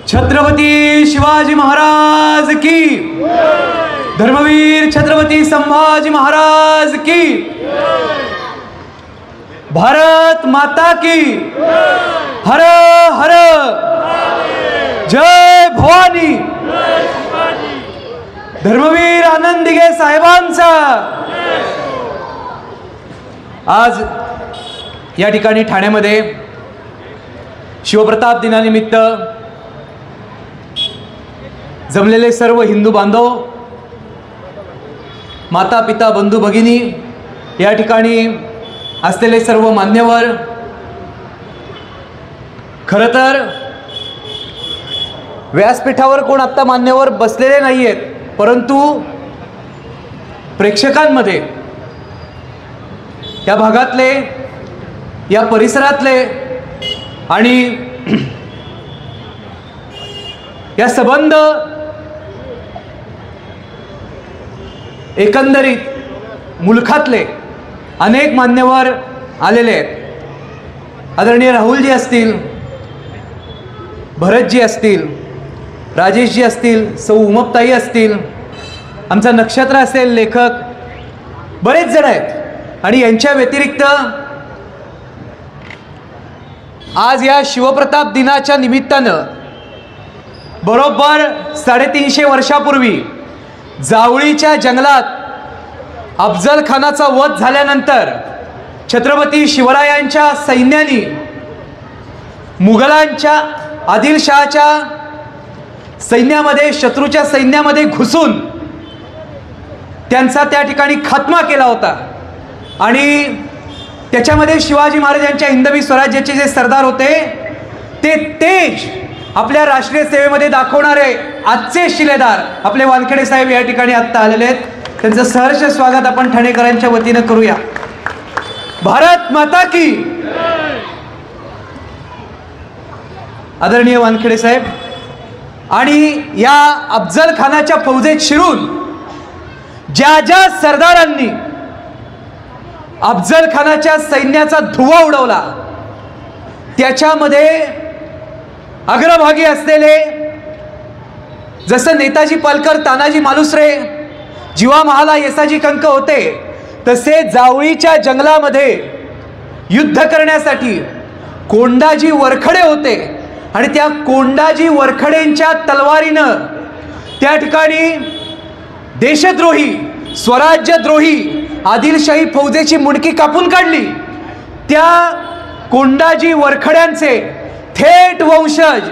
छत्रपती शिवाजी महाराज की, धर्मवीर छत्रपती संभाजी महाराज की, भारत माता की, हर हर जय भवानी, धर्मवीर आनंद दिघे साहेबांचा आज या ठिकाणी ठाण्यामध्ये शिवप्रताप दिनानिमित्त जमलेले सर्व हिंदू बांधव, माता पिता बंधू भगिनी, या ठिकाणी असलेले सर्व मान्यवर, खरं तर व्यासपीठावर कोण आत्ता मान्यवर बसलेले नाही आहेत, परंतु प्रेक्षकांमध्ये या भागातले, या परिसरातले आणि या संबंध एकंदरीत मुलखातले अनेक मान्यवर आलेले आहेत। आदरणीय राहुलजी असतील, भरतजी असतील, राजेशजी असतील, सौ उमपताई असतील, आमचा नक्षत्र असेल, लेखक बरेच जण आहेत। आणि यांच्या व्यतिरिक्त आज या शिवप्रताप दिनाच्या निमित्तानं बरोबर 350 वर्षापूर्वी जावळीच्या जंगलात अफजल खानाचा वध झाल्यानंतर छत्रपती शिवरायांच्या सैन्याने मुघलांच्या आदिलशहाच्या सैन्यामध्ये, शत्रूच्या सैन्यामध्ये घुसून त्यांचा त्या ठिकाणी खात्मा केला होता। आणि त्याच्यामध्ये शिवाजी महाराजांच्या हिंदवी स्वराज्याचे जे सरदार होते ते तेज आपल्या राष्ट्रीय सेवेमध्ये दाखवणारे आजचे शिलेदार आपले वानखेडे साहेब या ठिकाणी आत्ता आलेले आहेत। त्यांचं सहर्ष स्वागत आपण ठाणेकरांच्या वतीनं करूया। भारत माता की, आदरणीय वानखेडे साहेब। आणि या अफजल खानाच्या फौजेत शिरून ज्या ज्या सरदारांनी अफजल खानाच्या सैन्याचा धुव्वा उडवला त्याच्यामध्ये अग्रभागी असलेले जसं नेताजी पालकर, तानाजी मालुसरे, जीवा महाला, येसाजी कंक होते, तसे जावळीच्या जंगलामध्ये युद्ध करण्यासाठी कोंडाजी वरखडे होते। आणि त्या कोंडाजी वरखडेंच्या तलवारीनं त्या ठिकाणी देशद्रोही, स्वराज्यद्रोही आदिलशाही फौजेची मुंडकी कापून काढली। त्या कोंडाजी वरखड्यांचे थेट वंशज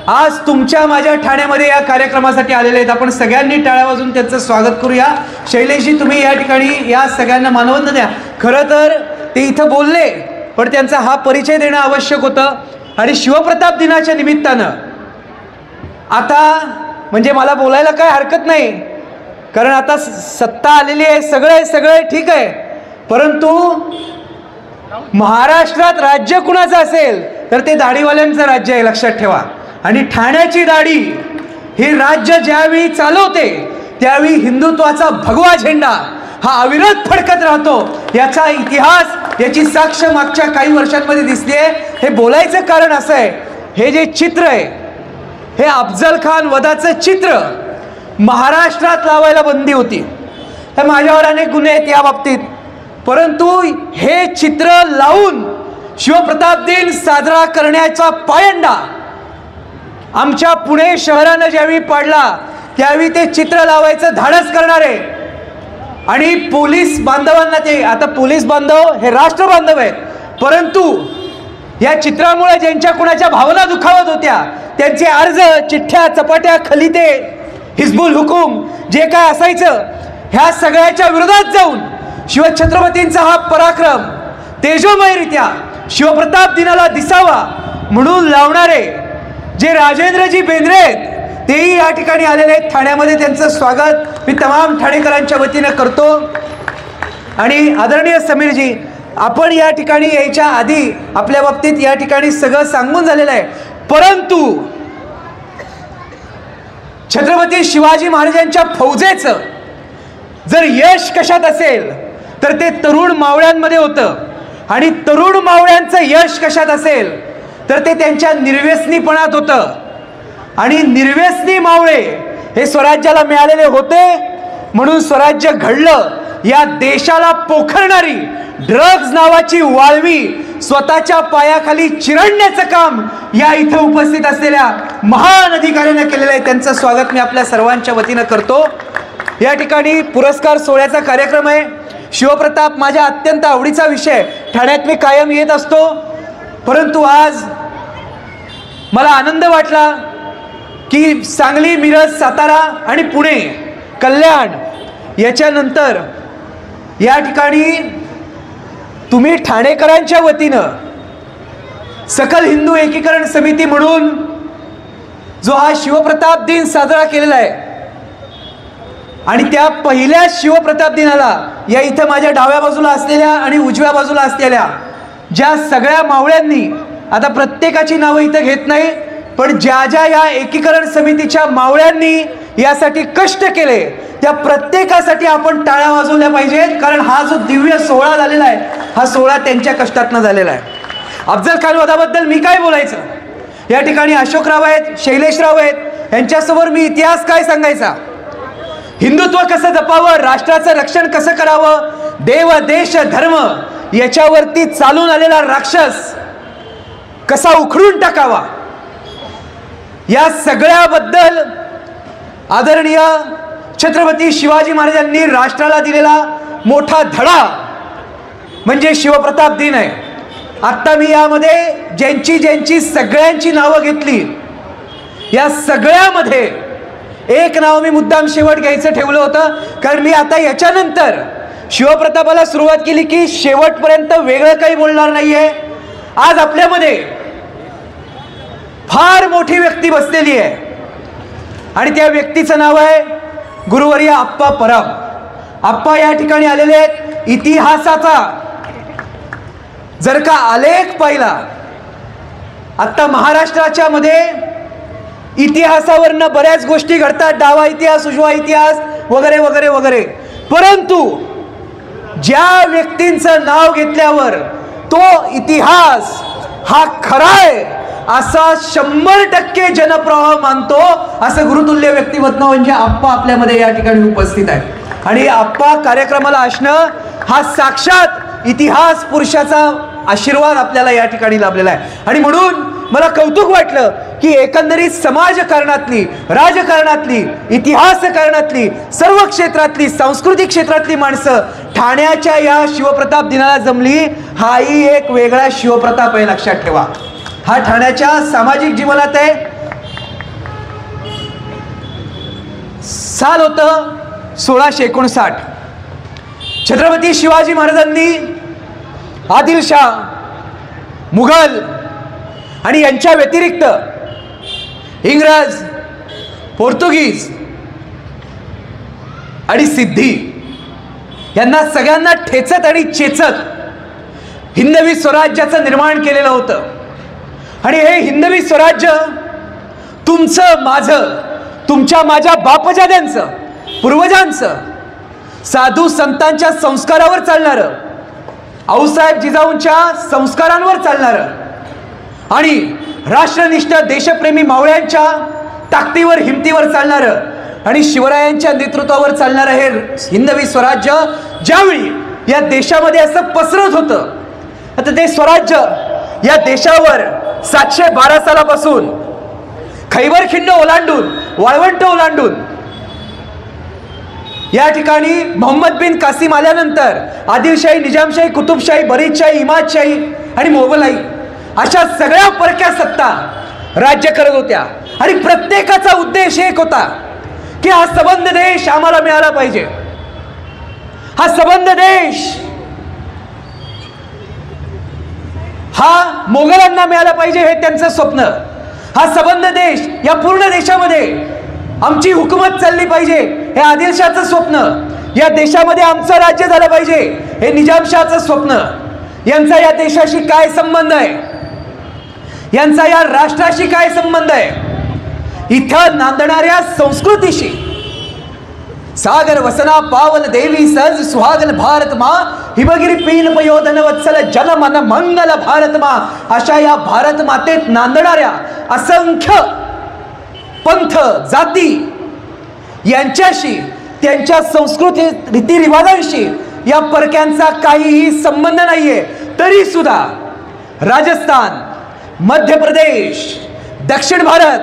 आज तुमच्या माझ्या ठाण्यामध्ये या कार्यक्रमासाठी आलेले आहेत। आपण सगळ्यांनी टाळ्या वाजवून त्यांचं स्वागत करूया। शैलेशजी, तुम्ही या ठिकाणी या सगळ्यांना मानवंदना द्या। खरं तर ते इथं बोलले, पण त्यांचा हा परिचय देणं आवश्यक होतं। आणि शिवप्रताप दिनाच्या निमित्तानं आता म्हणजे मला बोलायला काय हरकत नाही, कारण आता सत्ता आलेली आहे, सगळं ठीक आहे, परंतु महाराष्ट्रात राज्य कुणाचं असेल तर ते दाढीवाल्यांचं राज्य आहे, लक्षात ठेवा। आणि ठाण्याची दाढी हे राज्य ज्यावेळी चालवते त्यावेळी हिंदुत्वाचा भगवा झेंडा हा अविरत फडकत राहतो। याचा इतिहास, याची साक्ष मागच्या काही वर्षांमध्ये दिसली आहे। हे बोलायचं कारण असं आहे, हे जे चित्र आहे हे अफजल खान वधाचं चित्र महाराष्ट्रात लावायला बंदी होती। हे माझ्यावर अनेक गुन्हे आहेत या बाबतीत, परंतु हे चित्र लावून शिवप्रताप दिन साजरा करण्याचा पायंडा आमच्या पुणे शहरानं ज्यावेळी पाडला त्यावेळी ते चित्र लावायचं धाडस करणारे आणि पोलीस बांधवांना, ते आता पोलीस बांधव हे राष्ट्र बांधव आहेत, परंतु या चित्रामुळे ज्यांच्या कुणाच्या भावना दुखावत होत्या त्यांचे अर्ज, चिठ्ठ्या, चपाट्या, खलिते, हिजबुल हुकूम जे काय असायचं ह्या सगळ्याच्या विरोधात जाऊन शिवछत्रपतींचा हा पराक्रम तेजोमयरित्या शिवप्रताप दिनाला दिसावा म्हणून लावणारे जे राजेंद्रजी बेंद्रे आहेत तेही या ठिकाणी आलेले आहेत ठाण्यामध्ये। त्यांचं स्वागत मी तमाम ठाणेकरांच्या वतीनं करतो। आणि आदरणीय समीरजी, आपण या ठिकाणी यायच्या आधी आपल्या बाबतीत या ठिकाणी सगळं सांगून झालेलं आहे, परंतु छत्रपती शिवाजी महाराजांच्या फौजेचं जर यश कशात असेल तर ते तरुण मावळ्यांमध्ये होतं। आणि तरुण मावळ्यांचं यश कशात असेल तर ते त्यांच्या निर्व्यसनीपणात होतं। आणि निर्व्यसनी मावळे हे स्वराज्याला मिळालेले होते, म्हणून स्वराज्य घडलं. या देशाला पोखरणारी ड्रग्ज नावाची वाळवी स्वतःच्या पायाखाली चिरडण्याचं काम या इथं उपस्थित असलेल्या महान अधिकाऱ्यांना केलेलं आहे. त्यांचं स्वागत मी आपल्या सर्वांच्या वतीनं करतो. या ठिकाणी पुरस्कार सोहळ्याचा कार्यक्रम आहे. शिवप्रताप माझ्या अत्यंत आवडीचा विषय. ठाण्यात मी कायम येत असतो, परंतु आज मला आनंद वाटला की सांगली, मिरज, सातारा आणि पुणे, कल्याण याच्यानंतर या ठिकाणी तुम्ही ठाणेकरांच्या वतीनं सकल हिंदू एकीकरण समिती म्हणून जो हा शिवप्रताप दिन साजरा केलेला आहे, आणि त्या पहिल्या शिवप्रताप दिनाला या इथं माझ्या डाव्या बाजूला असलेल्या आणि उजव्या बाजूला असलेल्या ज्या सगळ्या मावळ्यांनी, आता प्रत्येकाची नावं इथं घेत नाही, पण ज्या ज्या या एकीकरण समितीच्या मावळ्यांनी यासाठी कष्ट केले त्या प्रत्येकासाठी आपण टाळ्या वाजवल्या पाहिजेत. कारण हा जो दिव्य सोहळा झालेला आहे, हा सोहळा त्यांच्या कष्टातनं झालेला आहे. अफजल खान वधाबद्दल मी काय बोलायचं. या ठिकाणी अशोकराव आहेत, शैलेशराव आहेत, यांच्यासमोर मी इतिहास काय सांगायचा. हिंदुत्व कसं जपावं, राष्ट्राचं रक्षण कसं करावं, देव देश धर्म याच्यावरती चालून आलेला राक्षस कसा उखडून टाकावा, या सगळ्याबद्दल आदरणीय छत्रपती शिवाजी महाराजांनी राष्ट्राला दिलेला मोठा धडा म्हणजे शिवप्रताप दिन आहे. आत्ता मी यामध्ये ज्यांची ज्यांची सगळ्यांची नावं घेतली, या सगळ्यामध्ये एक नाव मी मुद्दाम शेवट घ्यायचं ठेवलं होतं, कारण मी आता याच्यानंतर शिवप्रतापाला सुरुवात केली की शेवटपर्यंत वेगळं काही बोलणार नाहीये. आज आपल्यामध्ये फार मोठी व्यक्ती बसलेली आहे आणि त्या व्यक्तीचं नाव आहे गुरुवर्य आप्पा परब. आप्पा या ठिकाणी आलेले आहेत. इतिहासाचा जर का आलेख पाहिला, आता महाराष्ट्राच्या मध्ये इतिहासावरनं बऱ्याच गोष्टी घडतात, डावा इतिहास, उजवा इतिहास वगैरे वगैरे वगैरे, परंतु ज्या व्यक्तींचं नाव घेतल्यावर तो इतिहास हा खरा आहे असा 100% जनप्रवाह मानतो, असं गुरुतुल्य व्यक्तिमत्व म्हणजे आप्पा आपल्यामध्ये या ठिकाणी उपस्थित आहे. आणि आप्पा कार्यक्रमाला असणं हा साक्षात इतिहास पुरुषाचा आशीर्वाद आपल्याला या ठिकाणी लाभलेला आहे. आणि म्हणून मला कौतुक वाटलं की एकंदरीत समाजकारणातली, राजकारणातली, इतिहासकारणातली, सर्व क्षेत्रातली, सांस्कृतिक क्षेत्रातली माणसं ठाण्याच्या या शिवप्रताप दिनाला जमली. हाही एक वेगळा शिवप्रताप आहे, लक्षात ठेवा. हा ठाण्याच्या सामाजिक जीवनात आहे. साल होतं 1659. छत्रपती शिवाजी महाराजांनी आदिलशाह, मुघल आणि यांच्या व्यतिरिक्त इंग्रज, पोर्तुगीज आणि सिद्धी यांना सगळ्यांना ठेचत आणि चेचत हिंदवी स्वराज्याचं निर्माण केलेलं होतं. आणि हे हिंदवी स्वराज्य तुमचं, माझं, तुमच्या, माझ्या बापजाद्यांचं, पूर्वजांचं, साधू संतांच्या संस्कारावर चालणारं, आऊसाहेब जिजाऊंच्या संस्कारांवर चालणारं आणि राष्ट्रनिष्ठ देशप्रेमी मावळ्यांच्या ताकदीवर, हिमतीवर चालणारं आणि शिवरायांच्या नेतृत्वावर चालणारं हे हिंदवी स्वराज्य ज्यावेळी या देशामध्ये असं पसरत होतं, आता ते स्वराज्य या देशावर 712 सालापासून खैबर खिंड ओलांडून, वाळवंट ओलांडून या ठिकाणी मोहम्मद बिन कासिम आल्यानंतर आदिलशाही, निजामशाही, कुतुबशाही, बरीदशाही, इमादशाही आणि मोगलाई अशा सगळ्या परक्या सत्ता राज्य करत होत्या. आणि प्रत्येकाचा उद्देश एक होता की हा सबंध देश आम्हाला मिळाला पाहिजे. हा सबंध देश हा मोगलांना मिळाला पाहिजे, हे त्यांचं स्वप्न. हा सबंध देश, या पूर्ण देशामध्ये आमची हुकूमत चालली पाहिजे, हे आदिलशाहचं स्वप्न. या देशामध्ये आमचं राज्य झालं पाहिजे, हे निजामशाहचं स्वप्न. यांचा या देशाशी काय संबंध आहे, यांचा या राष्ट्राशी काय संबंध आहे, इथं नांदणाऱ्या संस्कृतीशी. सागर वसना पावन देवी सज सुहागल भारत मा, हिमगिरी पीन पयोधन वत्सल जन मन मंगल भारत मा, अशा या भारत मातेत नांदणाऱ्या असंख्य पंथ, जाती यांच्याशी, त्यांच्या संस्कृती रीतिरिवाजांशी या परक्यांचा काहीही संबंध नाहीये. तरी सुद्धा राजस्थान, मध्य प्रदेश, दक्षिण भारत,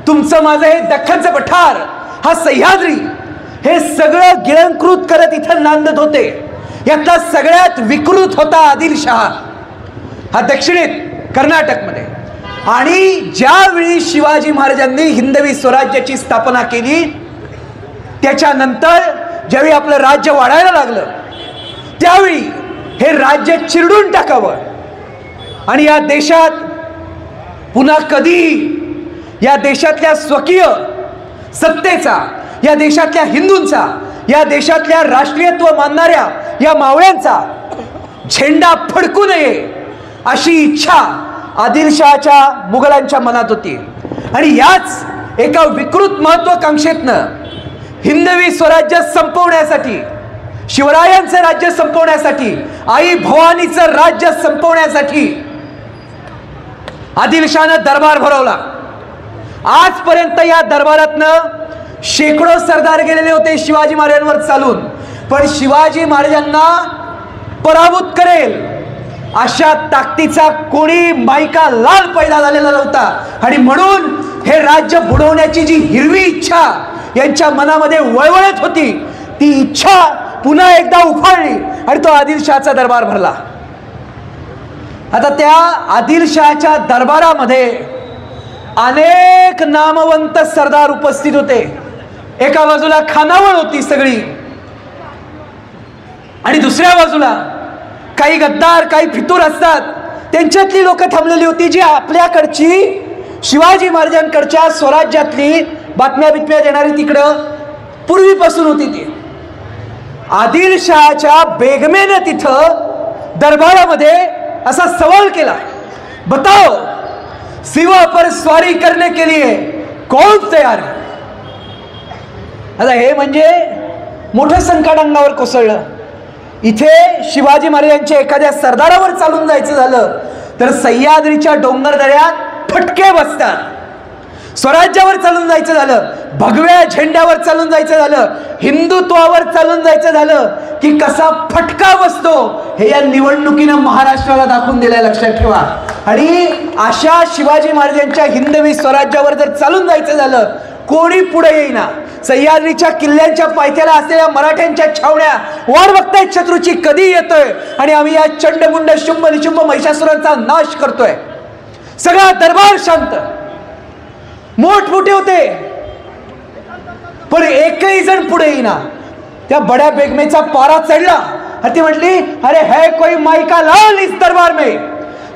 तुमचं माझं हे दख्खनचं पठार, हा सह्याद्री, हे सगळं गिळंकृत करत इथं नांदत होते. यातला सगळ्यात विकृत होता आदिलशहा, हा दक्षिणेत कर्नाटकमध्ये. आणि ज्यावेळी शिवाजी महाराजांनी हिंदवी स्वराज्याची स्थापना केली, त्याच्यानंतर ज्यावेळी आपलं राज्य वाढायला लागलं, त्यावेळी हे राज्य चिरडून टाकावं आणि या देशात पुन्हा कधी या देशातल्या स्वकीय सत्तेचा, या देशातल्या हिंदूंचा, या देशातल्या राष्ट्रीयत्व मानणाऱ्या या मावळ्यांचा झेंडा फडकू नये अशी इच्छा आदिलशहाच्या, मुघलांच्या मनात होती. आणि याच एका विकृत महत्वाकांक्षेतनं हिंदवी स्वराज्य संपवण्यासाठी, शिवरायांचं राज्य संपवण्यासाठी, आई भवानीचं राज्य संपवण्यासाठी आदिलशहानं दरबार भरवला. आजपर्यंत या दरबारातनं शेकडो सरदार गेलेले होते शिवाजी महाराजांवर चालून, पण शिवाजी महाराजांना पराभूत करेल अशा ताकदीचा कोणी मायका लाल पैदा झालेला नव्हता. आणि म्हणून हे राज्य बुडवण्याची जी हिरवी इच्छा यांच्या मनामध्ये वळवळत होती, ती इच्छा पुन्हा एकदा उफाळली आणि तो आदिलशहाचा दरबार भरला. आता त्या आदिलशहाच्या दरबारामध्ये अनेक नामवंत सरदार उपस्थित होते. एका बाजूला खानावळ होती सगळी, आणि दुसऱ्या बाजूला काही गद्दार, काही फितूर असतात, त्यांच्यातली लोक थांबलेली होती, जी आपल्याकडची शिवाजी महाराजांकडच्या स्वराज्यातली बातम्या बितम्या देणारी तिकडं पूर्वीपासून होती. ती आदिलशहाच्या बेगमेनं तिथं दरबारामध्ये असा सवाल केला, बताओ सिवा पर स्वारी करने के लिए कौन तयार है. आता हे म्हणजे मोठं संकट अंगावर कोसळलं. इथे शिवाजी महाराजांच्या एखाद्या सरदारावर चालून जायचं झालं तर सह्याद्रीच्या डोंगरदऱ्यात फटके बसतात. स्वराज्यावर चालून जायचं झालं, भगव्या झेंड्यावर चालून जायचं झालं, हिंदुत्वावर चालून जायचं झालं की कसा फटका बसतो हे या निवडणुकीनं महाराष्ट्राला दाखवून दिलंय, लक्षात ठेवा. आणि अशा शिवाजी महाराजांच्या हिंदवी स्वराज्यावर जर चालून जायचं झालं, कोणी पुढे येईना. सह्याद्रीच्या किल्ल्यांच्या पायथ्याला असलेल्या मराठ्यांच्या छावण्या वाट बघतायत शत्रूची, कधी येतोय आणि आम्ही या चंडमुंड शुंभ निशुंभ महिषासुरांचा नाश करतोय. सगळा दरबार शांत, मोठमोठे होते, पण एकही जण पुढे येईना. त्या बड्या बेगमेचा पारा चढला आणि ती म्हटली, अरे है कोई मायका लाल इस दरबार में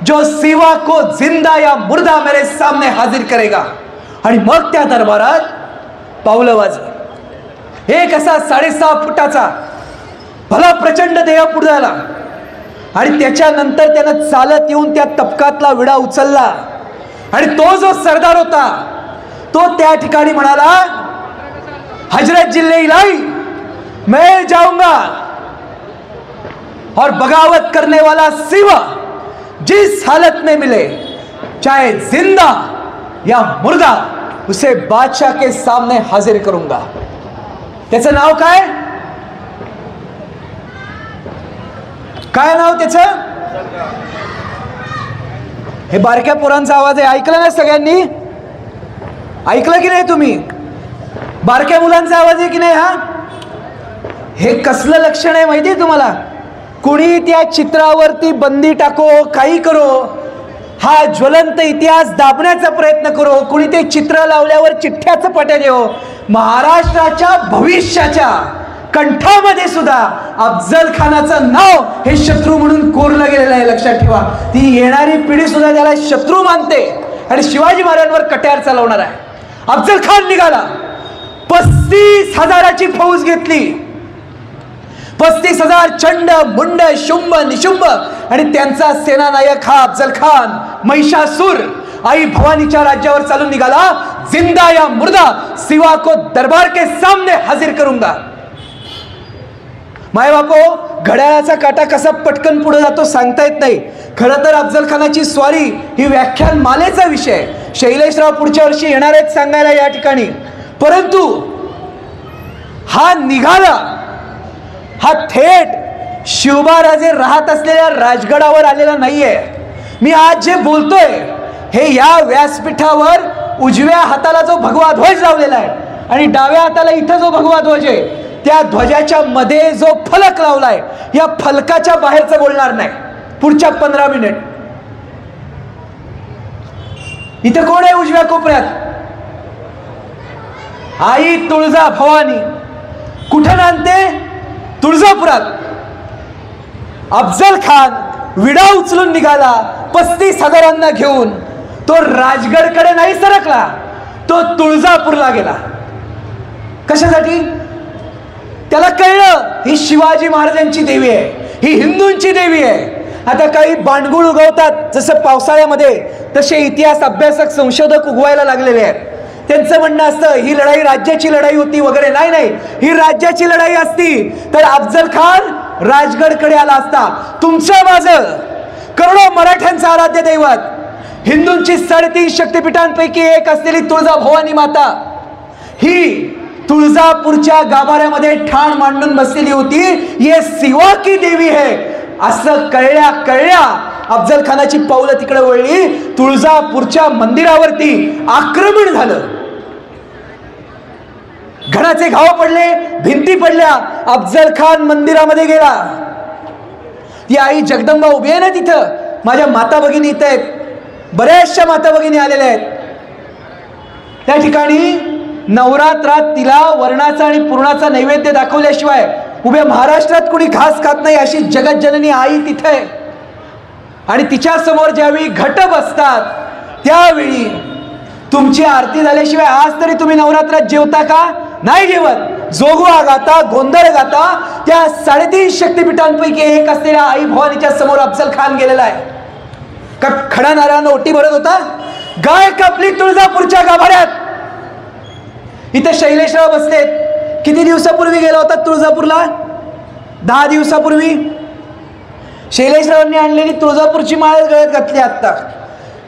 जो सिवा को जिंदा या मुर्दा मेरे सामने हाजिर करेगा. आणि मग त्या दरबारात पावलं वाजली. एक असा 6.5 फुटाचा भला प्रचंड देह पुढे झाला आणि त्याच्यानंतर त्यानं चालत येऊन त्या तबकातला विडा उचलला. आणि तो जो सरदार होता तो त्या ठिकाणी म्हणाला, हजरत जिल्ले इलाही मैं जाऊंगा और बगावत करने वाला सिवा जिस हालत में मिले, चाहे जिंदा या मुर्दा, उसे बादशाह के सामने हाजिर करूंगा. त्याचं नाव काय? काय नाव त्याचं? हे बारक्या पोरांचा आवाज आहे, ऐकलं ना सगळ्यांनी? ऐकलं की नाही तुम्ही? बारक्या मुलांचा आवाज आहे की नाही? हा हे कसलं लक्षण आहे माहिती आहे तुम्हाला? कुणी त्या चित्रावरती बंदी टाको, काही करो, हा ज्वलंत इतिहास दाबण्याचा प्रयत्न करो, कुणी ते चित्र लावल्यावर चिठ्ठ्याचं पट्या देव, महाराष्ट्राच्या भविष्याच्या कंठामध्ये सुद्धा अफजल खानाचं नाव हे शत्रू म्हणून कोरलं गेलेलं आहे, लक्षात ठेवा. ती येणारी पिढी सुद्धा त्याला शत्रू मानते आणि शिवाजी महाराजांवर कट्यार चालवणार आहे. अफजल खान निघाला, 35,000ची फौज घेतली, 35,000 चंड मुंड शुंभ निशुंभ, आणि त्यांचा सेनानायक हा अफजल खान महिषासुर आई भवानीच्या राज्यावर चालून निघाला. जिंदा या मुर्दा, सिवा को दरबार के सामने हाजिर करूंगा. माय बापो, घड्याळाचा काटा कसा पटकन पुढे जातो सांगता येत नाही. खरं तर अफजल खानाची स्वारी ही व्याख्यान मालेचा विषय. शैलेशराव पुढच्या वर्षी येणार आहेत सांगायला या ठिकाणी, परंतु हा निघाला, हा थेट शिवबाराजे राहत असलेल्या राजगडावर आलेला नाहीये. मी आज जे बोलतोय हे या व्यासपीठावर उजव्या हाताला जो भगवा ध्वज लावलेला आहे आणि डाव्या हाताला इथं जो भगवा ध्वज आहे त्या ध्वजाच्या मध्ये जो फलक लावलाय, या फलकाच्या बाहेरचं बोलणार नाही पुढच्या 15 मिनिट. इथं कोण आहे उजव्या कोपऱ्यात? आई तुळजा भवानी. कुठं नांदते? तुळजापुरात. अफजल खान विडा उचलून निघाला 35,000 घेऊन. तो राजगडकडे नाही सरकला, तो तुळजापूरला गेला. कशासाठी? त्याला कळलं ही शिवाजी महाराजांची देवी आहे, ही हिंदूंची देवी आहे. आता काही बांडगुळ उगवतात जसं पावसाळ्यामध्ये, तसे इतिहास अभ्यासक संशोधक उगवायला लागलेले आहेत. त्यांचं म्हणणं असतं ही लढाई राज्याची लढाई होती वगैरे. नाही नाही, ही राज्याची लढाई असती तर अफजल खान राजगडकडे आला असता. तुमचं माझं करोडो मराठ्यांचं आराध्य दैवत, हिंदूंची 3.5 शक्तिपीठांपैकी एक असलेली तुळजा भवानी माता ही तुळजापूरच्या गाभाऱ्यामध्ये ठाण मांडून बसलेली होती. ये सिवा की देवी है असं कळल्या कळल्या अफजल खानाची पावलं तिकडे वळली. तुळजापूरच्या मंदिरावरती आक्रमण झालं. घराचे घाव पडले, भिंती पडल्या. अफजल खान मंदिरामध्ये गेला. ती आई जगदंबा उभी आहे ना तिथं, माझ्या माता भगिनी इथं आहेत, बऱ्याचशा माता भगिनी आलेल्या आहेत. त्या ठिकाणी नवरात्रात तिला वरणाचा आणि पुरणाचा नैवेद्य दाखवल्याशिवाय उभ्या महाराष्ट्रात कुणी घास खात नाही अशी जगज्जननी आई तिथे आहे. आणि तिच्या समोर ज्यावेळी घट बसतात त्यावेळी तुमची आरती झाल्याशिवाय आज तरी तुम्ही नवरात्रात जेवता का? नाही जेवत. जोगवा गाता, गोंधळ गाता. त्या 3.5 शक्तिपीठांपैकी एक असलेल्या आई भवानीच्या समोर अफजल खान गेलेला आहे. का खडा नारळानं ओटी भरत होता? गाय कापली तुळजापूरच्या गाभाऱ्यात. इथे शैलेशराव बसलेत. किती दिवसापूर्वी गेला होता तुळजापूरला? 10 दिवसापूर्वी. शैलेशरावांनी आणलेली तुळजापूरची माळ गळ्यात घातली. आता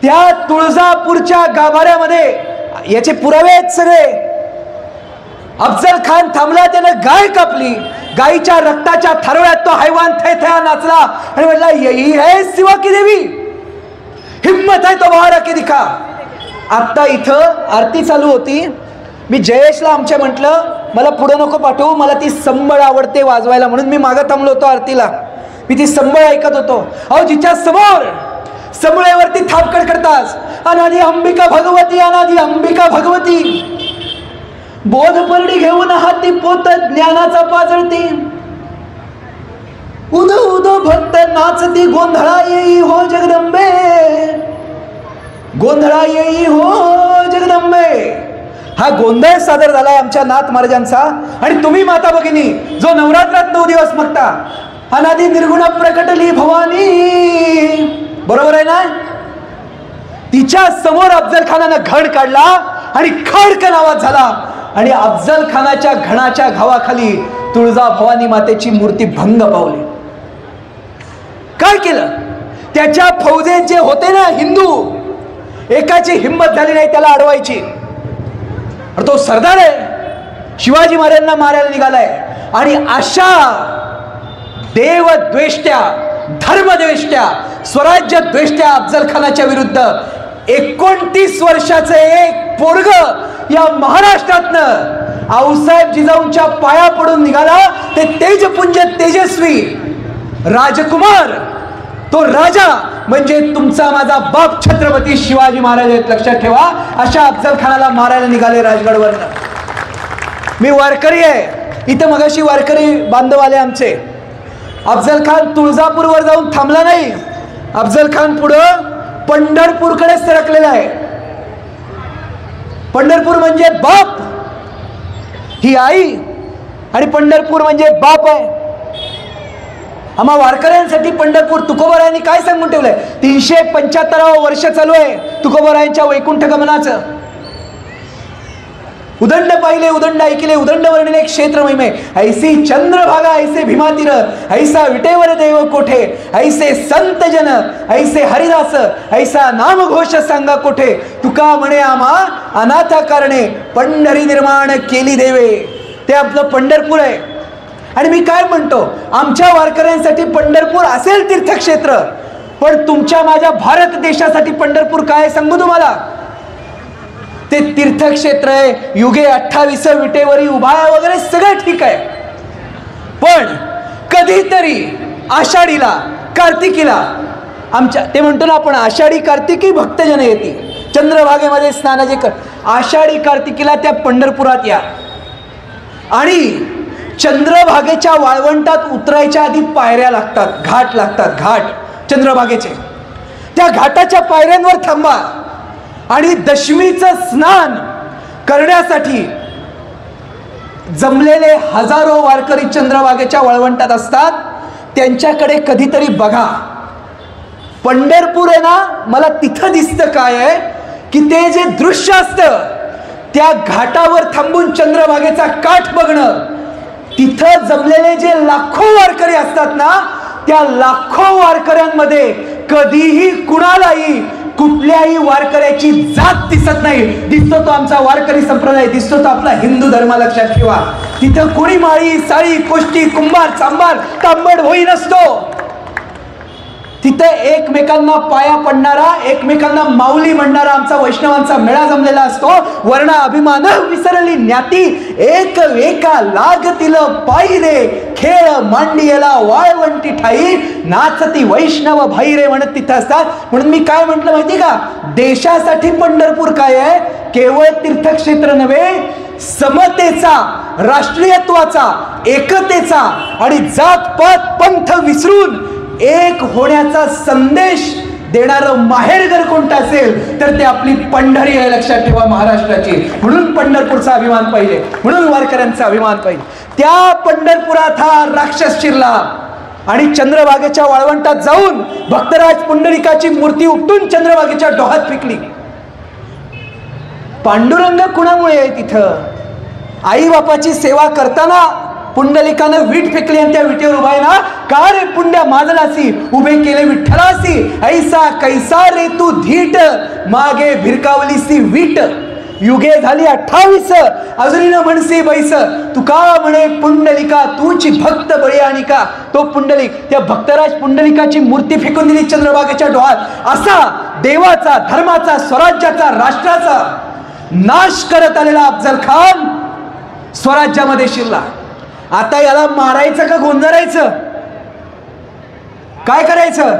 त्या तुळजापूरच्या गाभाऱ्यामध्ये याचे पुरावे आहेत सगळे. अफजल खान थांबला, त्यानं गाय कापली. गायीच्या रक्ताच्या थरव्यात तो हैवान थैथया नाचला आणि म्हटला यही है शिवा की देवी, हिम्मत आहे तो बाहर आके दिखा. आता इथं आरती चालू होती. मी जयेशला आमच्या म्हटलं मला पुढं नको पाठवू, मला ती संबळ आवडते वाजवायला, म्हणून मी मागं थांबलो होतो आरतीला. मी ती संबळ ऐकत होतो. अहो जिच्या समोर संबळेवरती थाप कडकडताच अनादी अंबिका भगवती, अनादी अंबिका भगवती, बोध परडी घेऊन हाती पोत ज्ञानाचा पाजळती, उदो उदो भक्त नाचती, गोंधळा येई हो जगदंबे, गोंधळा येई हो जगदंबे. हा गोंधळ सादर झालाय आमच्या नाथ महाराजांचा. आणि तुम्ही माता भगिनी जो नवरात्रात 9 दिवस मागता, अनादी निर्गुण प्रकटली भवानी, बरोबर आहे ना? तिच्या समोर अफजल खानानं घड काढला आणि खडकन आवाज झाला आणि अफजल खानाच्या घणाच्या घावाखाली तुळजा भवानी मातेची मूर्ती भंग पावली. काय केलं? त्याच्या फौजेत जे होते ना हिंदू, एकाची हिंमत झाली नाही त्याला अडवायची. और तो सरदार आहे, शिवाजी महाराजांना मारायला निघालाय. आणि अशा देवद्वेष्ट्या, धर्मद्वेष्ट्या, स्वराज्य द्वेष्ट्या अफजल खानाच्या विरुद्ध 29 वर्षाचं एक पोरग या महाराष्ट्रातनं आऊसाहेब जिजाऊंच्या पाया पडून निघाला. ते तेजपुंज तेजस्वी राजकुमार, तो राजा म्हणजे तुमचा माझा बाप छत्रपती शिवाजी महाराज आहेत, लक्षात ठेवा. अशा अफजल खानाला मारायला निघाले राजगडवरनं. मी वारकरी आहे, इथं मगाशी वारकरी बांधव आले आमचे. अफजल खान तुळजापूरवर जाऊन थांबला नाही. अफजल खान पुढं पंढरपूरकडे सरकलेला आहे. पंढरपूर म्हणजे बाप, ही आई, आणि पंढरपूर म्हणजे बाप आहे. आम्हा वारकऱ्यांसाठी पंढरपूर. तुकोबारायांनी काय सांगून ठेवलंय? 375 वर्ष चालू आहे तुकोबारायांच्या वैकुंठ गमनाचं. उदंड पाहिले उदंड ऐकिले उदंड वर्णिले क्षेत्र महिमे, ऐसी चंद्रभागा ऐसे भीमातीर, ऐसा विटेवर देव कोठे, ऐसे संत जन ऐसे हरिदास, ऐसा नामघोष सांगा कोठे, तुका म्हणे आम्हा अनाथा कारणे पंढरी निर्माण केली देवे. ते आपलं पंढरपूर आहे. आणि मी काय म्हणतो, आमच्या वारकऱ्यांसाठी पंढरपूर असेल तीर्थक्षेत्र, पण तुमच्या माझ्या भारत देशासाठी पंढरपूर काय सांगू तुम्हाला. ते तीर्थक्षेत्र आहे, युगे 28 विटेवरी उभा वगैरे सगळं ठीक आहे, पण कधीतरी आषाढीला कार्तिकीला आमच्या ते म्हणतो ना आपण, आषाढी कार्तिकी भक्तजन येते चंद्रभागेमध्ये स्नानाचे कर, आषाढी कार्तिकीला त्या पंढरपुरात या. आणि चंद्रभागेच्या वाळवंटात उतरायच्या आधी पायऱ्या लागतात, घाट लागतात, घाट चंद्रभागेचे. त्या घाटाच्या पायऱ्यांवर थांबा आणि दशमीचं स्नान करण्यासाठी जमलेले हजारो वारकरी चंद्रभागेच्या वाळवंटात असतात. त्यांच्याकडे कधीतरी बघा. पंढरपूर आहे ना, मला तिथं दिसतं काय आहे की ते जे दृश्य असतं त्या घाटावर थांबून चंद्रभागेचा काठ बघणं, तिथं जमलेले जे लाखो वारकरी असतात ना, त्या लाखो वारकऱ्यांमध्ये कधीही कुणालाही कुठल्याही वारकऱ्याची जात दिसत नाही. दिसतो तो आमचा वारकरी संप्रदाय, दिसतो तो आपला हिंदू धर्म. लक्षात ठेवा, तिथं कुणी माळी साळी कोष्टी कुंभार चांबार तांबड होई नसतो. तिथं एकमेकांना पाया पडणारा, एकमेकांना माऊली म्हणणारा आमचा वैष्णवांचा मेळा जमलेला असतो. वर्ण अभिमान विसरली ज्ञाती, एक एका लागतील पायी रे, खेळ मांडियला वाळवंटी ठाई, नाचती वैष्णव भाई रे म्हणत तिथं असतात. म्हणून मी काय म्हटलं माहिती का, देशासाठी पंढरपूर काय आहे, केवळ तीर्थक्षेत्र नव्हे, समतेचा, राष्ट्रीयत्वाचा, एकतेचा आणि जातपात पंथ विसरून एक होण्याचा संदेश देणारं माहेरघर कोणतं असेल तर ते आपली पंढरी आहे. लक्षात ठेवा, महाराष्ट्राची. म्हणून पंढरपूरचा अभिमान पाहिजे, म्हणून वारकऱ्यांचा अभिमान पाहिजे. त्या पंढरपुरात हा राक्षस शिरला आणि चंद्रभागेच्या वाळवंटात जाऊन भक्तराज पुंडलिकाची मूर्ती उपटून चंद्रभागेच्या डोहात फेकली. पांडुरंग कुणामुळे आहे तिथं? आई बापाची सेवा करताना पुंडलिकानं वीट फेकली आणि त्या विटेवर उभा आहे ना, का रे पुंड्या माजलासी, उभे केले विठ्ठलासी, ऐसा कैसा रे तू धीट, मागे भिरकावलीसी वीट. युगे झाली 28 अजूनही न म्हणसी बैस, तुका म्हणे पुंडलिका तूची भक्त बळीयानिका. तो पुंडलिक, त्या भक्तराज पुंडलिकाची मूर्ती फेकून दिली चंद्रभागेच्या डोहात. असा देवाचा, धर्माचा, स्वराज्याचा, राष्ट्राचा नाश करत आलेला अफजल खान स्वराज्यामध्ये शिरला. आता याला मारायचं का गोंधळायचं, काय करायचं?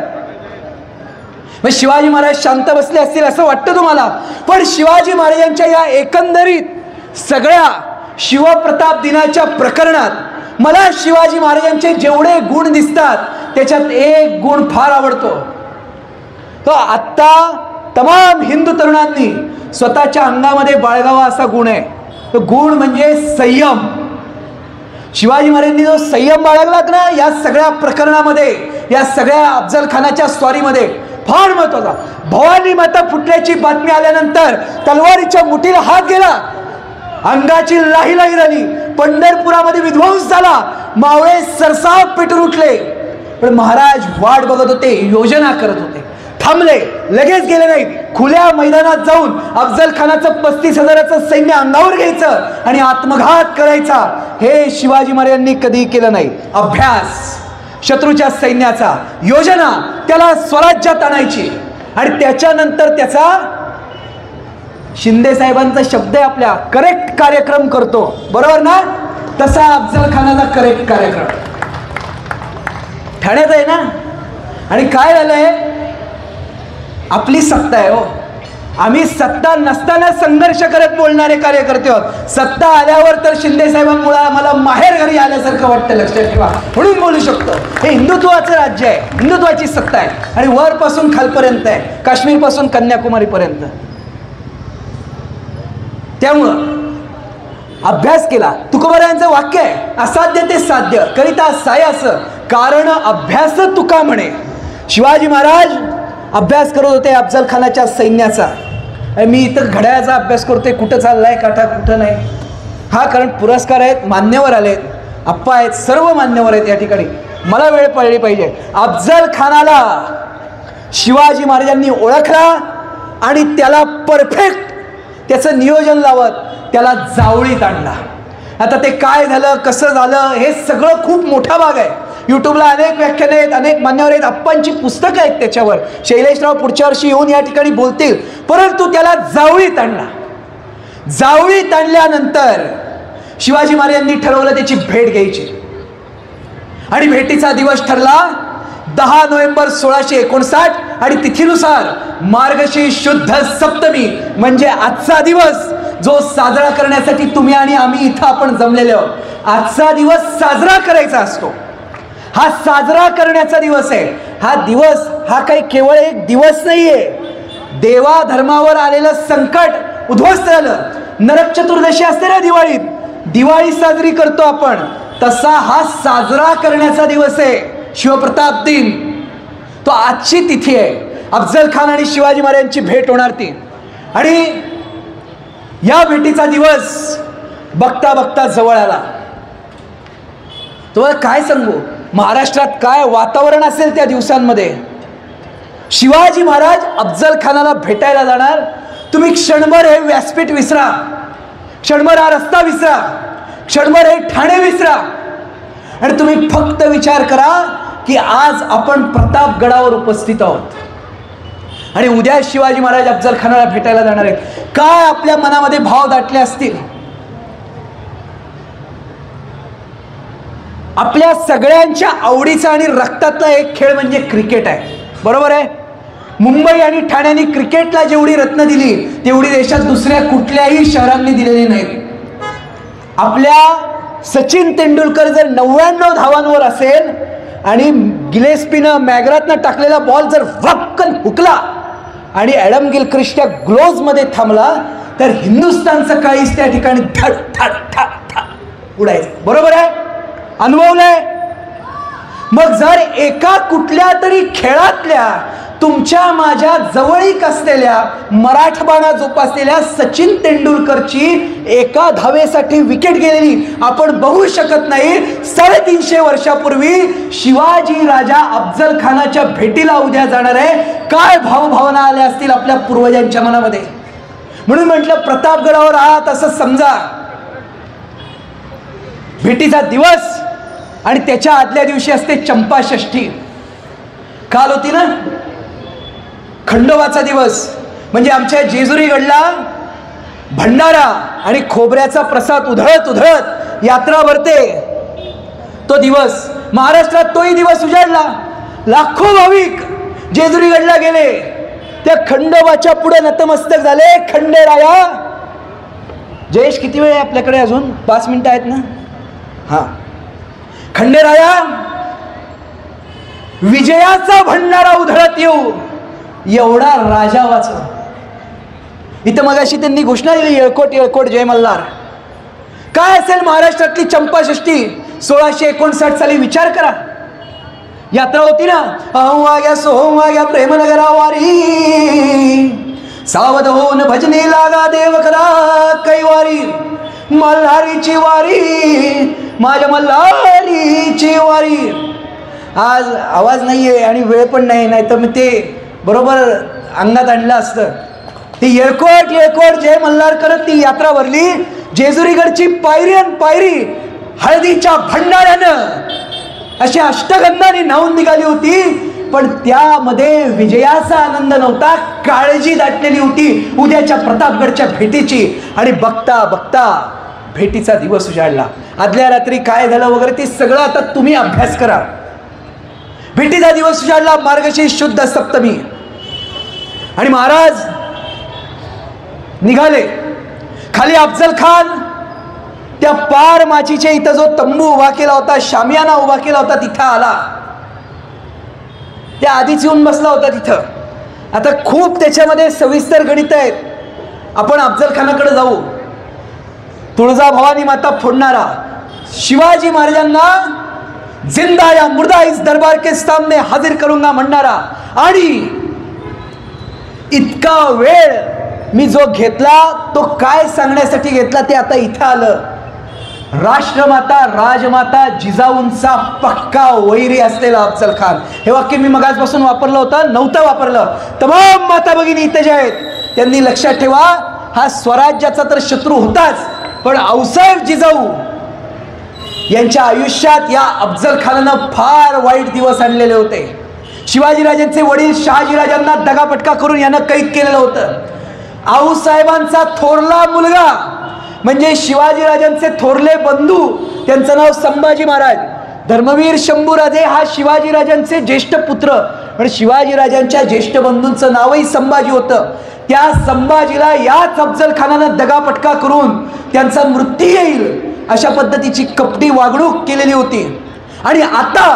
शिवाजी महाराज शांत बसले असतील असं वाटतं तुम्हाला, पण शिवाजी महाराजांच्या या एकंदरीत सगळ्या शिवप्रताप दिनाच्या प्रकरणात मला शिवाजी महाराजांचे जेवढे गुण दिसतात त्याच्यात एक गुण फार आवडतो. तो आत्ता तमाम हिंदू तरुणांनी स्वतःच्या अंगामध्ये बाळगावा असा गुण आहे. तो गुण म्हणजे संयम. शिवाजी महाराजांनी जो संयम बाळगला ना या सगळ्या प्रकरणामध्ये, या सगळ्या अफजल खानाच्या स्वारीमध्ये, फार महत्वाचा. भवानी माता फुटल्याची बातमी आल्यानंतर तलवारीच्या मुठीला हात गेला, अंगाची लाही लाही झाली, पंढरपुरामध्ये विध्वंस झाला, मावळे सरसाप पेटून उठले. पण महाराज वाट बघत होते, योजना करत होते, थांबले, लगेच गेले नाहीत. खुल्या मैदानात जाऊन अफजल खानाचं 35,000चं सैन्य अंगावर घ्यायचं आणि आत्मघात करायचा, हे शिवाजी महाराजांनी कधी केलं नाही. अभ्यास शत्रूच्या सैन्याचा, योजना, त्याला स्वराज्यात आणायची. आणि त्याच्यानंतर त्याचा, शिंदे साहेबांचा शब्द आहे आपल्या, करेक्ट कार्यक्रम करतो, बरोबर ना? तसा अफजल खानाचा करेक्ट कार्यक्रम ठाण्यात आहे ना. आणि काय झालंय, आपली सत्ता आहे हो, आम्ही सत्ता नसताना संघर्ष करत बोलणारे कार्यकर्ते आहोत. सत्ता आल्यावर तर शिंदे साहेबांमुळे आम्हाला माहेर घरी आल्यासारखं वाटतं. लक्षात ठेवा, म्हणून बोलू शकतो. हे हिंदुत्वाचं राज्य आहे, हिंदुत्वाची सत्ता आहे आणि वरपासून खालपर्यंत आहे, काश्मीरपासून कन्याकुमारीपर्यंत. त्यामुळं अभ्यास केला. तुकोबारायांचं वाक्य आहे, असाध्य ते साध्य करिता सायास, कारण अभ्यास तुका म्हणे. शिवाजी महाराज अभ्यास करत होते अफजल खानाच्या सैन्याचा. मी इथं घड्याळाचा अभ्यास करतोय, कुठं चाललाय काटा कुठं नाही. हा, कारण पुरस्कार आहेत, मान्यवर आलेत, आप्पा आहेत, सर्व मान्यवर आहेत या ठिकाणी. मला वेळ पडली पाहिजे. अफजल खानाला शिवाजी महाराजांनी ओळखला आणि त्याला परफेक्ट त्याचं नियोजन लावत त्याला जावळीत आणला. आता ते काय झालं, कसं झालं, हे सगळं खूप मोठा भाग आहे. यूट्यूबला अनेक व्याख्याने आहेत, अनेक मान्यवर आहेत, आप्पांची पुस्तकं आहेत त्याच्यावर. शैलेशराव पुढच्या वर्षी येऊन या ठिकाणी बोलतील. परंतु त्याला जावळीत आणला. जावळीत आणल्यानंतर शिवाजी महाराजांनी ठरवलं त्याची भेट घ्यायची आणि भेटीचा दिवस ठरला 10 नोव्हेंबर 1659 आणि तिथीनुसार मार्गशीर्ष शुद्ध सप्तमी म्हणजे आजचा दिवस जो साजरा करण्यासाठी तुम्ही आणि आम्ही इथं आपण जमलेलो आहोत. आजचा दिवस साजरा करायचा असतो. हा साजरा करण्याचा दिवस आहे. हा दिवस हा काही केवळ एक दिवस नाहीये. देवा धर्मावर आलेलं संकट उद्ध्वस्त झालं. नरक चतुर्दशी असते ना दिवाळीत, दिवाळी साजरी करतो आपण, तसा हा साजरा करण्याचा दिवस आहे. शिवप्रताप दिन तो आजची तिथी आहे. अफजल खान आणि शिवाजी महाराजांची भेट होणार ती. आणि या भेटीचा दिवस बघता बघता जवळ आला. तुम्हाला काय सांगू, महाराष्ट्रात काय वातावरण असेल त्या दिवसांमध्ये. शिवाजी महाराज अफजल खानाला भेटायला जाणार. तुम्ही क्षणभर हे व्यासपीठ विसरा, क्षणभर हा रस्ता विसरा, क्षणभर हे ठाणे विसरा आणि तुम्ही फक्त विचार करा की आज आपण प्रतापगडावर उपस्थित आहोत आणि उद्या शिवाजी महाराज अफजल खानाला भेटायला जाणार आहेत. काय आपल्या मनामध्ये भाव दाटले असतील. आपल्या सगळ्यांच्या आवडीचा आणि रक्तातला एक खेळ म्हणजे क्रिकेट आहे, बरोबर आहे. मुंबई आणि ठाण्याने क्रिकेटला जेवढी रत्न दिली तेवढी देशात दुसऱ्या कुठल्याही शहरांनी दिलेली नाहीत. आपल्या सचिन तेंडुलकर जर 99 धावांवर असेल आणि गिलेस्पीनं मॅग्रातनं टाकलेला बॉल जर वक्कन हुकला आणि ॲडम गिलक्रिस्ट त्या ग्लोव्जमध्ये थांबला तर हिंदुस्थानचं काळीच त्या ठिकाणी धड धड धड धड उडायचं, बरोबर आहे. अनुभवलंय. मग जर एका कुठल्या तरी खेळातल्या तुमच्या माझ्या जवळीक असलेल्या मराठबाणा जोपासलेल्या सचिन तेंडुलकरची एका धावेसाठी विकेट गेलेली आपण बघू शकत नाही. 350 वर्षापूर्वी शिवाजी राजा अफजल खानाच्या भेटीला उद्या जाणार आहे. काय भावभावना आल्या असतील आपल्या पूर्वजांच्या मनामध्ये. म्हणून म्हटलं प्रतापगडावर आहात असं समजा. भेटीचा दिवस आणि त्याच्या आदल्या दिवशी असते चंपाषष्ठी. काल होती ना खंडोबाचा दिवस, म्हणजे आमच्या जेजुरीगडला भंडारा आणि खोबऱ्याचा प्रसाद उधळत उधळत यात्रा भरते. तो दिवस महाराष्ट्रात तोही दिवस उजाडला. लाखो भाविक जेजुरीगडला गेले, त्या खंडोबाच्या पुढे नतमस्तक झाले. खंडेराया, जयेश किती वेळ आहे आपल्याकडे, अजून 5 मिनिटं आहेत ना. हा, खंडेराया विजयाचा भंडारा उधळत येऊ एवढा राजा वाचला. इथं मगाशी त्यांनी घोषणा दिली, येळकोट येळकोट जय मल्हार. काय असेल महाराष्ट्रातली चंपाषष्ठी 1659 साली. विचार करा, यात्रा होती ना. अहो सोहम प्रेमनगरा वारी, सावध होऊन भजनी लागा देव करा कैवारी. मल्हारीची वारी, माझ्या मल्हारीची वारी. आज आवाज नाहीये आणि वेळ पण नाही, नाहीतर मी ते बरोबर अंगात आणलं असतं. ती येळकोट येळकोट जय मल्हार करत ती यात्रा भरली. जेजुरीगडची पायरी आणि पायरी हळदीच्या भंडाऱ्यानं अशी अष्टगंधाने न्हावून निघाली होती. पण त्यामध्ये विजयाचा आनंद नव्हता, काळजी दाटलेली होती उद्याच्या प्रतापगडच्या भेटीची. आणि बघता बघता भेटीचा दिवस उजाडला. आदल्या रात्री काय झालं वगैरे ते सगळं आता तुम्ही अभ्यास करा. भेटीचा दिवस उजाडला, मार्गशीर्ष शुद्ध सप्तमी. आणि महाराज निघाले. खाली अफजल खान त्या पार माचीच्या इथं जो तंबू उभा केला होता, शामियाना उभा केला होता, तिथं आला. त्या आधीच येऊन बसला होता तिथं. आता खूप त्याच्यामध्ये सविस्तर गणित आहेत. आपण अफजल खानाकडे जाऊ. तुळजाभवानी माता फोडणारा, शिवाजी महाराजांना जिंदा या मुर्दा इस दरबार के सामने हाजिर करूंगा म्हणणारा आणि इतका वेळ मी जो घेतला तो काय सांगण्यासाठी घेतला ते आता इथं आलं. राष्ट्रमाता राजमाता जिजाऊंचा पक्का वैरी असलेला अफजल खान. हे वाक्य मी मगाचपासून वापरलं होतं, नव्हतं वापरलं. तमाम माता भगिनी इथे ज्या आहेत त्यांनी लक्षात ठेवा, हा स्वराज्याचा तर शत्रू होताच, पण आऊसाहेब जिजाऊ यांच्या आयुष्यात या अफजल खानानं फार वाईट दिवस आणलेले होते. शिवाजीराजांचे वडील शहाजीराजांना दगापटका करून यानं कैद केलेलं होतं. आऊसाहेबांचा थोरला मुलगा म्हणजे शिवाजीराजांचे थोरले बंधू, त्यांचं नाव संभाजी महाराज, धर्मवीर शंभूराजे हा शिवाजीराजांचे ज्येष्ठ पुत्र, पण शिवाजीराजांच्या ज्येष्ठ बंधूंचं नावही संभाजी होतं. त्या संभाजीला याच अफजल खानानं दगापटका करून त्यांचा मृत्यू येईल अशा पद्धतीची कपटी वागणूक केलेली होती. आणि आता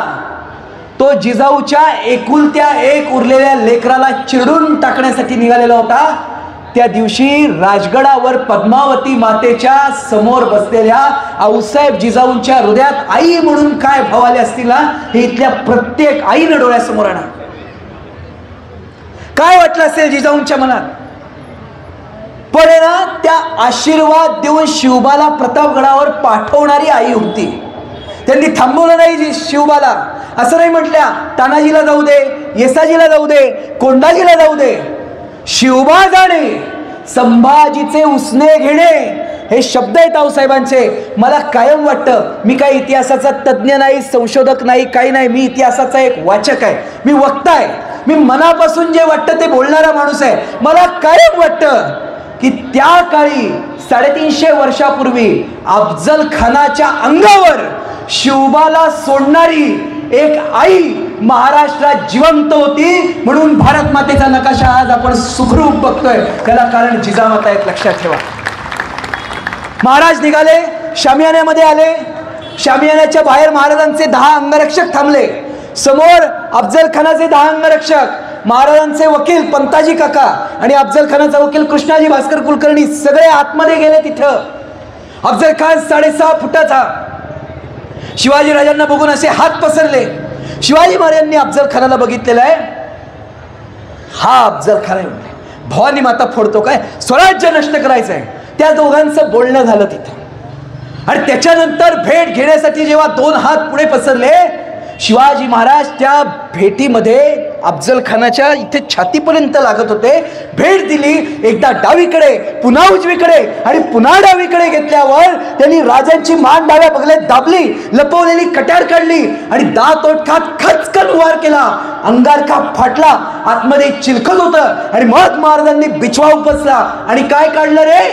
तो जिजाऊच्या एकुलत्या एक उरलेल्या लेकराला चिरडून टाकण्यासाठी निघालेला होता. त्या दिवशी राजगडावर पद्मावती मातेच्या समोर बसलेल्या आऊसाहेब जिजाऊंच्या हृदयात आई म्हणून काय भाव आले असतील ना, हे इथल्या प्रत्येक आईनं डोळ्यासमोर आणा. काय वाटलं असेल जिजाऊंच्या मनात. पण ना त्या आशीर्वाद देऊन शिवबाला प्रतापगडावर पाठवणारी आई होती. त्यांनी थांबवलं नाही शिवबाला. असं नाही म्हटल्या तानाजीला जाऊ दे, येसाजीला जाऊ दे, कोंडाजीला जाऊ दे. शिवबा जाणे, संभाजीचे उसने घेणे, हे शब्द आहेत आऊसाहेबांचे. मला कायम वाटतं, मी काही इतिहासाचा तज्ज्ञ नाही, संशोधक नाही, काही नाही, मी इतिहासाचा एक वाचक आहे, मी वक्ता आहे, मी मनापासून जे वाटतं ते बोलणारा माणूस आहे. मला कायम वाटतं की त्या काळी 350 वर्षापूर्वी अफजल खानाच्या अंगावर शिवबाला सोडणारी एक आई महाराष्ट्रात जिवंत होती. म्हणून भारत मातेचा नकाशा आज आपण सुखरूप बघतोय, त्याला कारण जिजामाता आहेत, लक्षात ठेवा. महाराज निघाले, शामियान्यामध्ये आले. शामियान्याच्या बाहेर महाराजांचे 10 अंगरक्षक थांबले. समोर अफजल खानाचे 10 अंगरक्षक, महाराजांचे वकील पंताजी काका आणि अफजल खानाचा वकील कृष्णाजी भास्कर कुलकर्णी सगळे आतमध्ये गेले. तिथं अफजल खान 6.5 फुटाचा. शिवाजी राजांना बघून असे हात पसरले. शिवाजी महाराजांनी अफजल खानाला बघितलेला आहे. हा अफजल खान आहे म्हणले. भवानी माता फोडतो काय, स्वराज्य नष्ट करायचं आहे. त्या दोघांचं बोलणं झालं तिथं. आणि त्याच्यानंतर भेट घेण्यासाठी जेव्हा 2 हात पुढे पसरले, शिवाजी महाराज त्या भेटीमध्ये अफजल खानाच्या इथे छातीपर्यंत लागत होते. भेट दिली, एकदा डावीकडे, पुन्हा उजवीकडे आणि पुन्हा डावीकडे घेतल्यावर त्यांनी राजांची मान डाव्या बगलेत दाबली, लपवलेली कट्यार काढली आणि दात ओठ खचकन वार केला. अंगारखा फाटला, आतमध्ये चिलखत होतं. आणि मग महाराजांनी बिछवा उपसला आणि काय काढलं रे,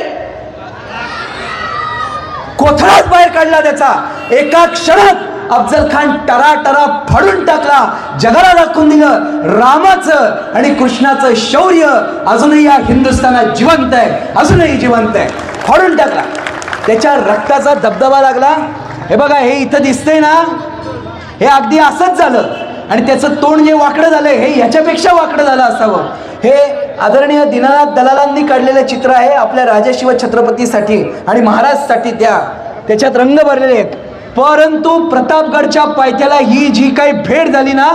कोथळाच बाहेर काढला त्याचा. एका क्षणात अफजल खान टराटरा फाडून टाकला. जगाला दाखवून दिलं रामाचं आणि कृष्णाचं शौर्य अजूनही या हिंदुस्थानात जिवंत आहे, अजूनही जिवंत आहे. फाडून टाकला. त्याच्या रक्ताचा दबदबा लागला. हे बघा, हे इथं दिसतंय ना, हे अगदी असंच झालं. आणि त्याचं तोंड जे वाकडं झालंय, हे ह्याच्यापेक्षा वाकडं झालं असावं. हे आदरणीय दीनानाथ दलालांनी काढलेलं चित्र आहे आपल्या राजशिव छत्रपतीसाठी आणि महाराजसाठी. त्याच्यात रंग भरलेले आहेत. परंतु प्रतापगडच्या पायथ्याला ही जी काही भेट झाली ना,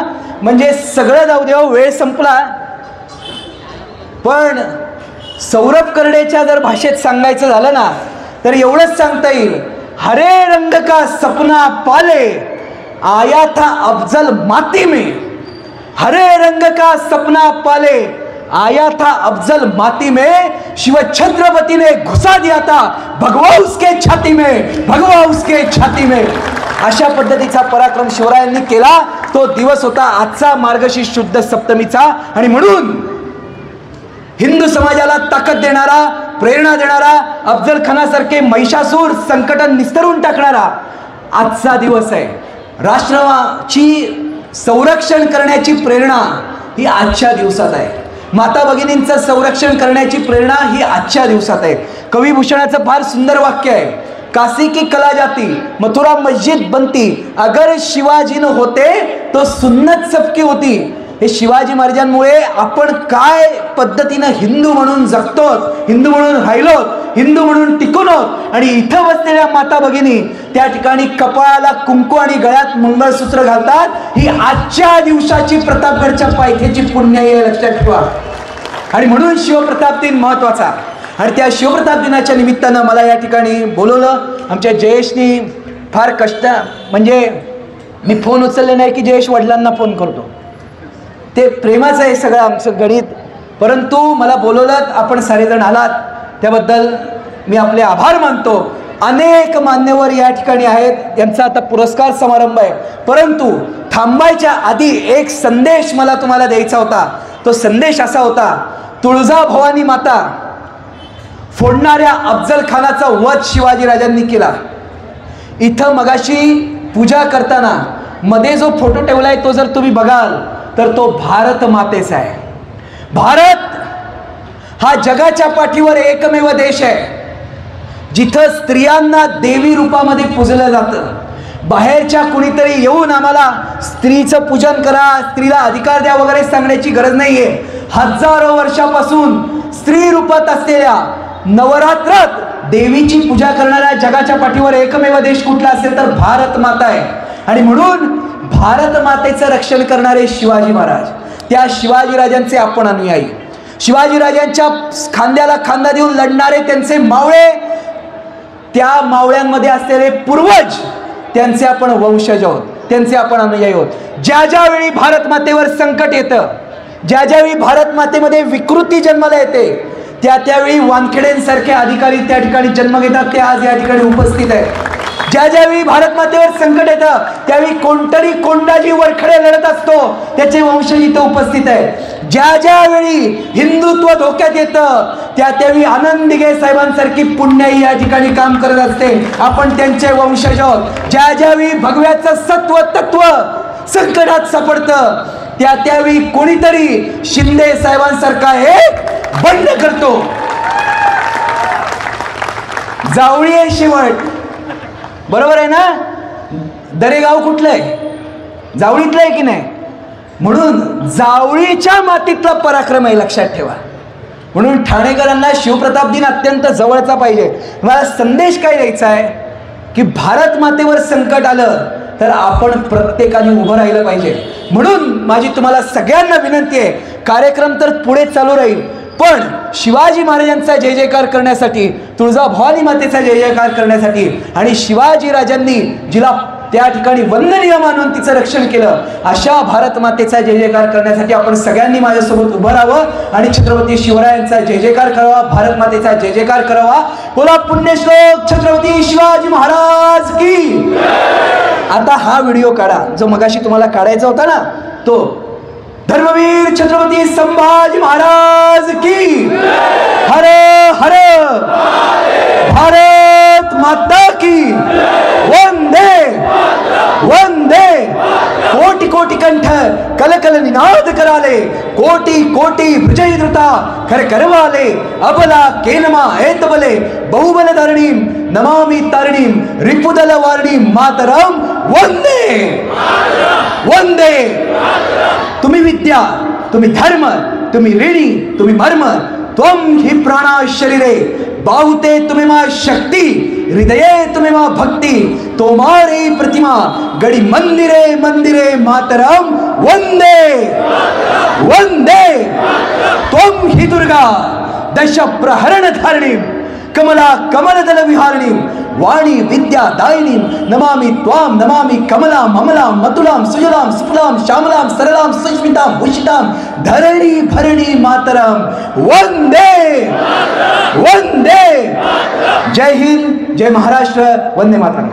म्हणजे सगळं जाऊ द्या, वेळ संपला. पण सौरभ कर्डेच्या जर भाषेत सांगायचं झालं ना, तर एवढंच सांगता येईल, हरे रंग का सपना पाले आया था अफजल माती में, हरे रंग का सपना पाले आया था अफजल माती में, शिव छत्रपति ने घुसा दिया था भगवा उसके छाती में, भगवा उसके छाती में. अशा पद्धतीचा पराक्रम शिवरायांनी केला. तो दिवस होता आजचा मार्गशीर्ष शुद्ध सप्तमीचा. आणि म्हणून हिंदू समाजाला ताकद देणारा, प्रेरणा देणारा, अफजल खानासारखे महिषासूर संकट निस्तरून टाकणारा आजचा दिवस आहे. राष्ट्राची संरक्षण करण्याची प्रेरणा ही आजच्या दिवसात आहे. माता भगिनींचं संरक्षण करण्याची प्रेरणा ही आजच्या दिवसात आहे. कविभूषणाचं फार सुंदर वाक्य आहे, काशी की कला जाती मथुरा मस्जिद बनती, अगर शिवाजी न होते तो सुन्नत सबकी होती. हे शिवाजी महाराजांमुळे आपण काय पद्धतीनं हिंदू म्हणून जगतो, हिंदू म्हणून राहिलो, हिंदू म्हणून टिकून आहोत. आणि इथं बसलेल्या माता भगिनी त्या ठिकाणी कपाळाला कुंकू आणि गळ्यात मंगळसूत्र घालतात. ही आजच्या दिवसाची प्रतापगडच्या पायथ्याची पुण्य आहे, लक्षात ठेवा. आणि म्हणून शिवप्रताप दिन महत्त्वाचा. आणि त्या शिवप्रताप दिनाच्या निमित्तानं मला या ठिकाणी बोलवलं. आमच्या जयेशनी फार कष्ट, म्हणजे मी फोन उचलले नाही की जयेश वडिलांना फोन करतो, ते प्रेमाचं आहे सगळं आमचं गणित. परंतु मला बोलवलं, आपण सारेजण आलात त्याबद्दल मी आपले आभार मानतो. अनेक मान्यवर या ठिकाणी आहेत, त्यांचा आता पुरस्कार समारंभ आहे. परंतु थांबायच्या आधी एक संदेश मला तुम्हाला द्यायचा होता. तो संदेश असा होता, तुळजाभवानी माता फोडणाऱ्या अफजल खानाचा वध शिवाजीराजांनी केला. इथं मगाशी पूजा करताना मध्ये जो फोटो ठेवलाय तो जर तुम्ही बघाल तर तो भारत मातेचा आहे. भारत हा जगाच्या पाठीवर एकमेव देश आहे जिथं स्त्रियांना देवी रूपामध्ये पूजलं जातं. बाहेरच्या कुणीतरी येऊन आम्हाला स्त्रीचं पूजन करा, स्त्रीला अधिकार द्या वगैरे सांगण्याची गरज नाहीये. हजारो वर्षापासून स्त्री रूपात असलेल्या नवरात्रात देवीची पूजा करणाऱ्या जगाच्या पाठीवर एकमेव देश कुठला असेल तर भारत माता आहे. आणि म्हणून भारत मातेचं रक्षण करणारे शिवाजी महाराज, त्या शिवाजीराजांचे आपण अनुयायी, शिवाजीराजांच्या खांद्याला खांदा देऊन लढणारे त्यांचे मावळे, त्या मावळ्यांमध्ये असलेले पूर्वज, त्यांचे आपण वंशज आहोत, त्यांचे आपण अनुयायी आहोत. ज्या ज्यावेळी भारत मातेवर संकट येतं, ज्या ज्यावेळी भारत मातेमध्ये विकृती जन्माला येते, त्यावेळी वानखेडेंसारखे अधिकारी त्या ठिकाणी जन्म घेतात. ते आज या ठिकाणी उपस्थित आहेत. ज्या ज्यावेळी भारत मातेवर संकट येतं त्यावेळी कोणतरी कोंडाजी वरखडे लढत असतो, त्याचे वंशज इथं उपस्थित आहेत. ज्या ज्यावेळी हिंदुत्व धोक्यात येतं त्यावेळी आनंद दिघे साहेबांसारखी पुण्याई या ठिकाणी काम करत असते, आपण त्यांचे वंशज आहोत. ज्या ज्यावेळी भगव्याचं सत्व तत्व संकटात सापडतं त्यावेळी कोणीतरी शिंदे साहेबांसारखा एक बंड करतो. जावळी आहे शेवट, बरोबर आहे ना? दरेगाव कुठलं आहे? जावळीतलं आहे की नाही? म्हणून जावळीच्या मातीतला पराक्रम आहे, लक्षात ठेवा. म्हणून ठाणेकरांना शिवप्रताप दिन अत्यंत जवळचा पाहिजे. मला संदेश काय द्यायचा आहे की भारत मातेवर संकट आलं तर आपण प्रत्येकाने उभं राहिलं पाहिजे. म्हणून माझी तुम्हाला सगळ्यांना विनंती आहे, कार्यक्रम तर पुढे चालू राहील, पण शिवाजी महाराजांचा जय जयकार करण्यासाठी, तुळजाभवानी मातेचा जय जयकार करण्यासाठी आणि शिवाजी राजांनी जिला त्या ठिकाणी वंदनीय मानून तिचं रक्षण केलं, अशा भारत मातेचा जय जयकार करण्यासाठी आपण सगळ्यांनी माझ्यासोबत उभं राहावं आणि छत्रपती शिवरायांचा जय जयकार करावा, भारत मातेचा जय जयकार करावा. बोला पुण्यश्लोक छत्रपती शिवाजी महाराज की. आता हा व्हिडिओ काढा जो मगाशी तुम्हाला काढायचा होता ना, तो धर्मवीर छत्रपती संभाजी महाराज की. हर हर भारत माता की. वंदे वंदे. कोटि कोटि कंठ कल कल निनाद कराले, कोटि कोटि विजय द्रुता कर करवाले, अबला केनमा ऐतबले बहुबल धरणीम नमामि तारिणीम रिपुदल वारणीम मातरम. वंदे वंदे. तुम्ही विद्या, तुम्ही धर्म, तुम्ही ऋणी, तुम्ही मर्म, त्वं हि प्राणा शरीरे बाहुते तुम्ही मा शक्ती, हृदये तुम्ही मा भक्ती, तोमारे प्रतिमा गडी मंदिरे मंदिरे मातरम. वंदे वंदे. त्वं हि दुर्गा दश प्रहरण धारिणी, कमला कमलदल विहारिणी, वाणी विद्या दायिनी, नमामि त्वाम नमामि कमलाम अमलाम मतुलाम सुजलाम सुफलाम श्यामलाम सरलाम सुष्मिताम भूषिताम धरणी भरणी मातरम. वंदे वंदे. जय हिंद, जय महाराष्ट्र, वंदे मातरम.